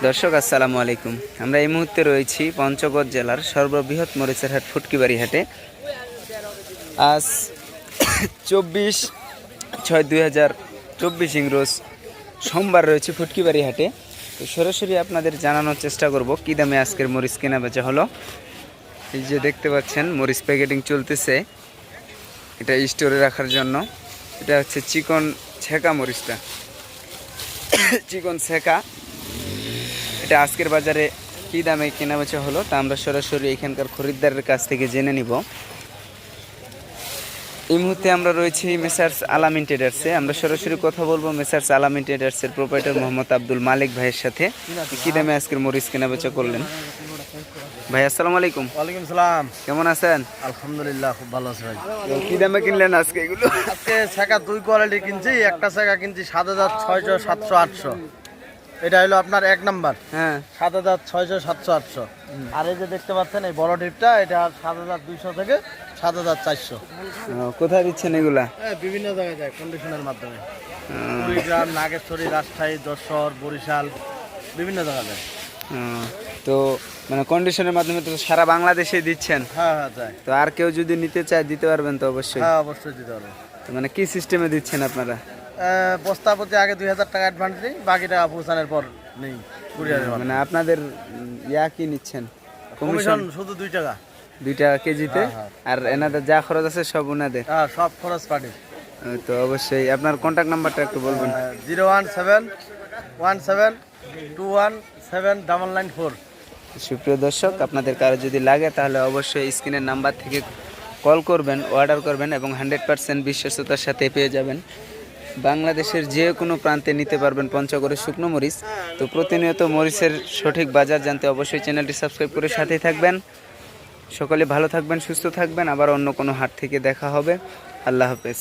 দর্শক আসসালামু আলাইকুম। আমরা এই মুহূর্তে রয়েছি পঞ্চগড় জেলার সর্ববৃহৎ মরিচের হাট ফুটকিবাড়ি হাটে। আজ 24/6/2024 ইংরোজ সোমবার রয়েছে ফুটকিবাড়ি হাটে। তো সরাসরি আপনাদের জানানোর চেষ্টা করব কী দামে আজকের মরিচ কেনা বেচা হলো। এই যে দেখতে পাচ্ছেন মরিচ প্যাকেটিং চলতেছে, এটা স্টোরে রাখার জন্য। এটা হচ্ছে চিকন ছেঁকা মরিচটা, চিকন ছেঁকা। এটা আজকের বাজারে কী দামে কেনাবেচা হলো তা আমরা সরাসরি এখানকার খরিদ্দারের কাছ থেকে জেনে নিব। এই মুহূর্তে আমরা রয়েছি মেসার্স আলামিন ট্রেডার্সে। আমরা সরাসরি কথা বলবো মেসার্স আলামিন ট্রেডার্সের প্রোপাইটার মোহাম্মদ আব্দুল মালিক ভাইয়ের সাথে। কী দামে আজকের মরিচ কেনাবেচা করলেন ভাই? আসসালামু আলাইকুম। ওয়ালাইকুম সালাম। কেমন আছেন? আলহামদুলিল্লাহ, খুব ভালো আছে ভাই। কী দামে কিনলেন আজকে এগুলো? আজকে ছেঁকা দুই কোয়ালিটি কিনছি। একটা ছেঁকা কিনছি 7,600, 700, 800। এটা হলো আপনার এক নাম্বার। হ্যাঁ, 7,600, 700, 800। আর এই যে দেখতে পাচ্ছেন এই বড় টিপটা, এটা 7,200 থেকে 7,400। কোথায় দিচ্ছেন এগুলা? বিভিন্ন জায়গায় যায় কন্ডিশনের মাধ্যমে। কুড়িগ্রাম, নাগেশ্বরী, রাজশাহী, যশোর, বরিশাল, বিভিন্ন জায়গায় যায়। তো মানে কন্ডিশনের মাধ্যমে তো সারা বাংলাদেশে দিচ্ছেন। হ্যাঁ হ্যাঁ, যায়। তো আর কেউ যদি নিতে চায় দিতে পারবেন তো অবশ্যই? হ্যাঁ, অবশ্যই দিতে হবে। তো মানে কি সিস্টেমে দিচ্ছেন আপনারা? বস্তা প্রতি আগে 2,000 টাকা অ্যাডভান্স দিই, বাকি টাকা পৌঁছানোর পর নেই কুরিয়ারের মাধ্যমে। মানে আপনাদের কি নিচ্ছেন? কমিশন শুধু 2 টাকা। 2 টাকা কেজিতে? হ্যাঁ। আর এনাদের যা খরচ আছে সব ওনাদের? হ্যাঁ, সব খরচ পাটি। তো অবশ্যই আপনার কন্ট্যাক্ট নাম্বারটা একটু বলবেন। 01717217994। সুপ্রিয় দর্শক, আপনাদের কারো যদি লাগে তাহলে অবশ্যই স্ক্রিনের নাম্বার থেকে কল করবেন, অর্ডার করবেন এবং 100% বিশ্বস্ততার সাথে পেয়ে যাবেন। বাংলাদেশের যে কোনো প্রান্তে নিতে পারবেন পঞ্চগড়ের শুকনো মরিচ। তো প্রতিনিয়ত মরিচের সঠিক বাজার জানতে অবশ্যই চ্যানেলটি সাবস্ক্রাইব করে সাথেই থাকবেন। সকলে ভালো থাকবেন, সুস্থ থাকবেন। আবার অন্য কোনো হাট থেকে দেখা হবে। আল্লাহ হাফেজ।